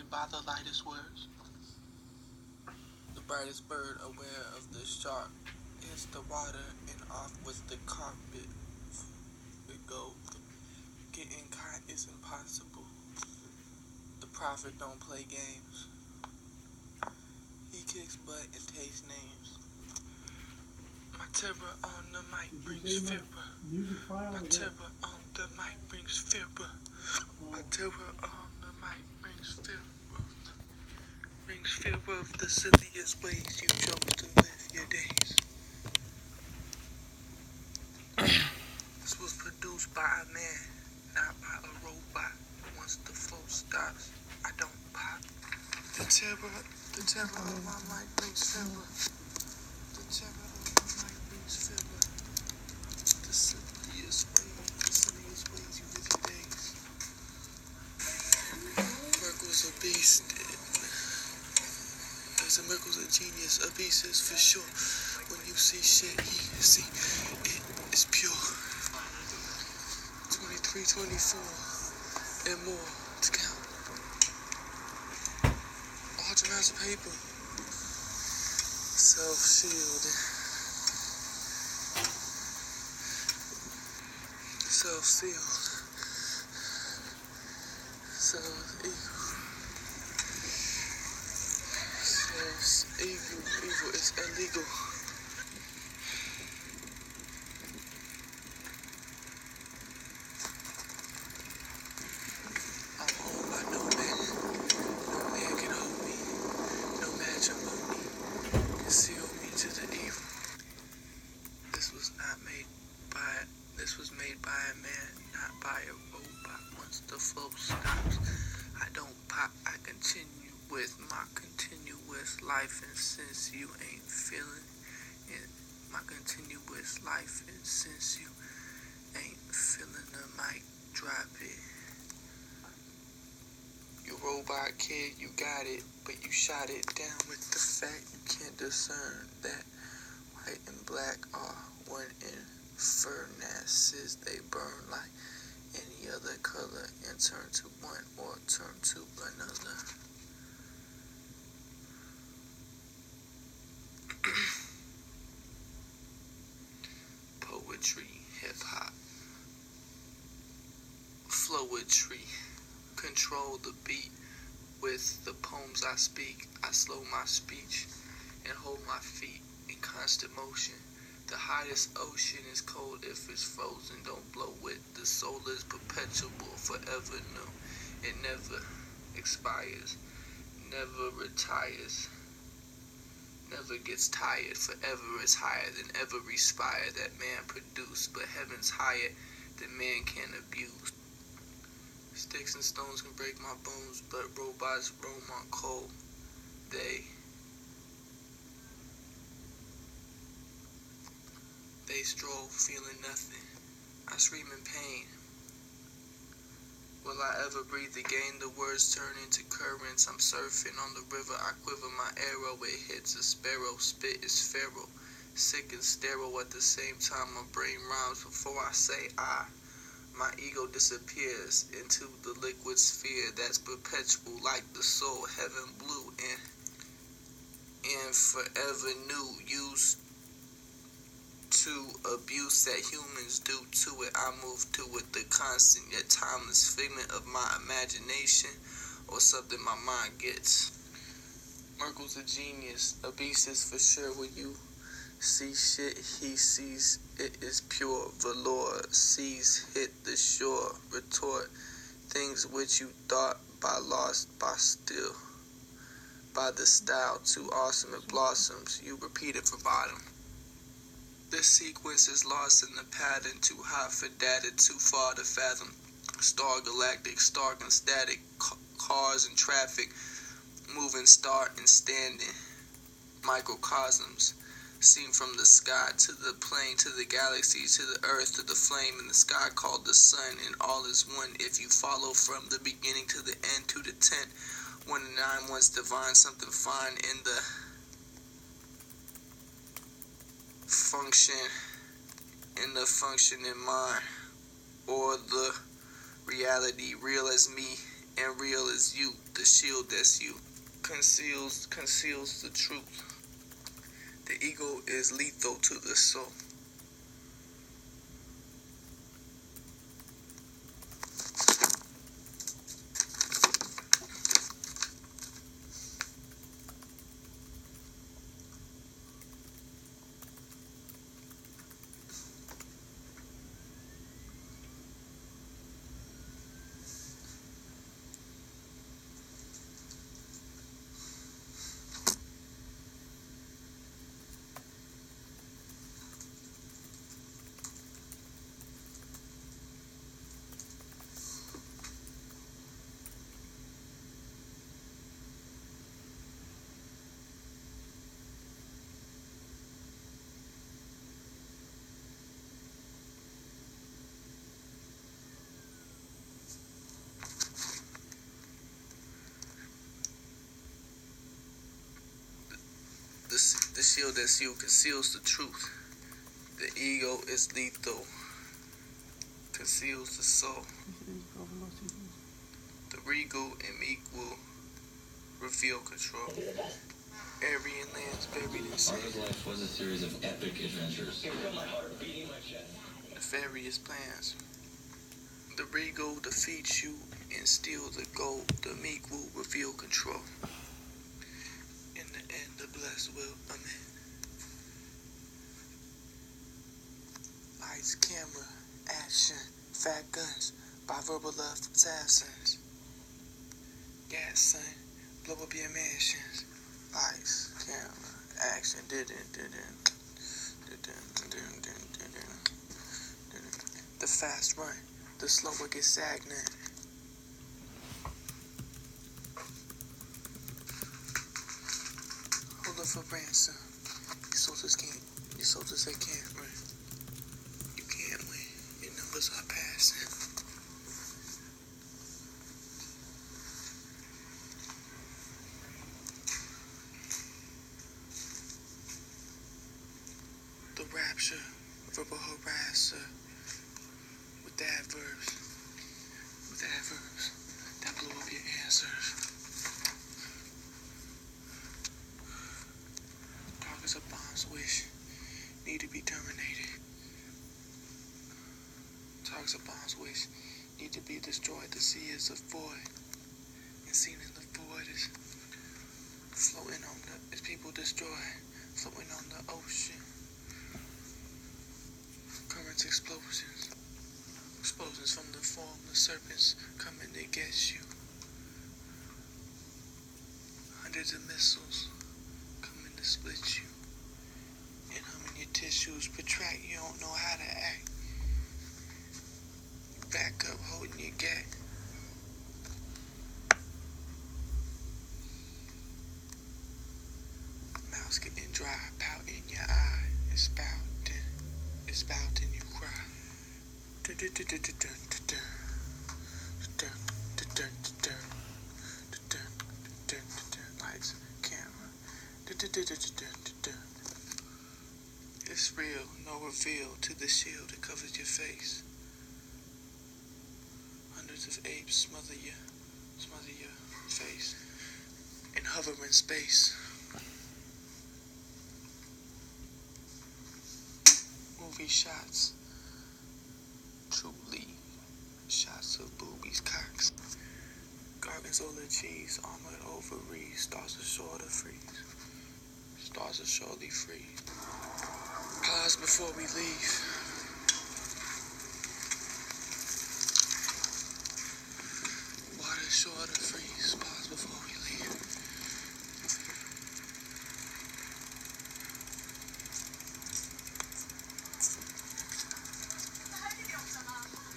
by the lightest words. The brightest bird aware of the shark hits the water and off with the carpet. It goes. Getting caught is impossible. The prophet don't play games. He kicks butt and takes names. My terror on the mic brings fibber. My terror on the mic brings fibber. My terror on the mic brings fibber. Brings fibber of the silliest ways you chose to live your days. This was produced by a man, not by a robot. Once the flow stops, I don't pop. The terror of my mic brings fibber. The terror of my mic brings fibber. The silliest ways you live your days. Merkel's a beast. Merkel's a genius. A beast is for sure. When you see shit, you see it is pure. 23, 24, and more to count. Large amounts of paper. Self-shielding. Self-sealed. Self-equal. Evil is illegal. I'm owned by no man. No man can hold me. No matrimony can seal me to the evil. This was made by a man, not by a robot. Once the flow stops, I don't pop. I continue with my continuous life, and since you ain't feeling it, my continuous life, and since you ain't feeling the mic, drop it. You robot kid, you got it, but you shot it down with the fact you can't discern that white and black are one in furnaces. They burn like any other color and turn to one or turn to another. Poetry, hip-hop, flowetry, control the beat with the poems I speak. I slow my speech and hold my feet in constant motion. The hottest ocean is cold if it's frozen. Don't blow it. The soul is perpetual, forever new. It never expires, never retires, never gets tired. Forever is higher than every spire that man produced, but heaven's higher than man can abuse. Sticks and stones can break my bones, but robots roam on cold. They stroll, feeling nothing. I scream in pain. Will I ever breathe again? The words turn into currents. I'm surfing on the river. I quiver my arrow. It hits a sparrow. Spit is feral. Sick and sterile at the same time. My brain rhymes before I say I. My ego disappears into the liquid sphere that's perpetual like the soul. Heaven blue and forever new. Used to abuse that humans do to it. I move to it, the constant yet timeless figment of my imagination, or something my mind gets. Merkel's a genius, a beast is for sure. When you see shit, he sees it is pure. Velour seas hit the shore. Retort things which you thought by lost, by still, by the style too awesome it blossoms. You repeat it verbatim. This sequence is lost in the pattern, too hot for data, too far to fathom. Star galactic, stark and static, cars and traffic, moving, start and standing. Microcosms, seen from the sky to the plane, to the galaxy, to the earth, to the flame in the sky called the sun, and all is one if you follow from the beginning to the end, to the tent. 1 and 9 once divine, something fine in the function in mind, or the reality real as me and real is you. The shield that's you conceals the truth. The ego is lethal to the soul. The shield that's you conceals the truth. The ego is lethal, conceals the soul. The regal and meek will reveal control. Aryan lands buried in sand. Arthur's life was a series of epic adventures. Nefarious plans. The regal defeats you and steals the gold. The meek will reveal control. In the end, the blessed will, amen. Lights, camera, action, fat guns, by verbal love assassins. Gas, son, blow up your mansions. Lights, camera, action, The fast run, the slower get stagnant. Hold up for ransom. You soldiers that can't run. You can't win. Your numbers are passing. The rapture, verbal harasser, with adverbs that blow up your answers. Targets of bombs wish need to be terminated. Targets of bombs wish need to be destroyed. The sea is a void, and seen in the void is floating on is people destroyed, floating on the ocean. Currents, explosions from the form of serpents coming to get you. Hundreds of missiles coming to split you. And humming your tissues protract, you don't know how to act. You back up holding your gag. Mouth's getting dry, pout in your eye. It's spouting, you cry. Lights, camera. It's real, no reveal to the shield that covers your face. Hundreds of apes smother your face and hover in space. Movie shots, truly shots of boobies, cocks, gorgonzola cheese, armored ovaries, stars are sure to freeze. Stars are surely free. Pause before we leave. Water sure to freeze. Pause before we leave.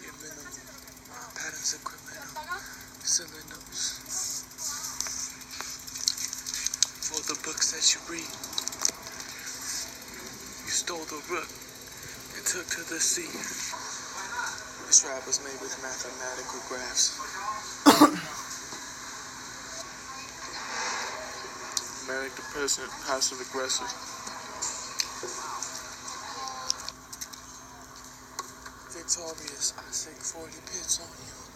Your minimal patterns of criminal cylinders. For the books that you read, you stole the rook and took to the sea. This rap was made with mathematical graphs. Manic depressant, passive aggressive. Victorious, I sink 40 pits on you.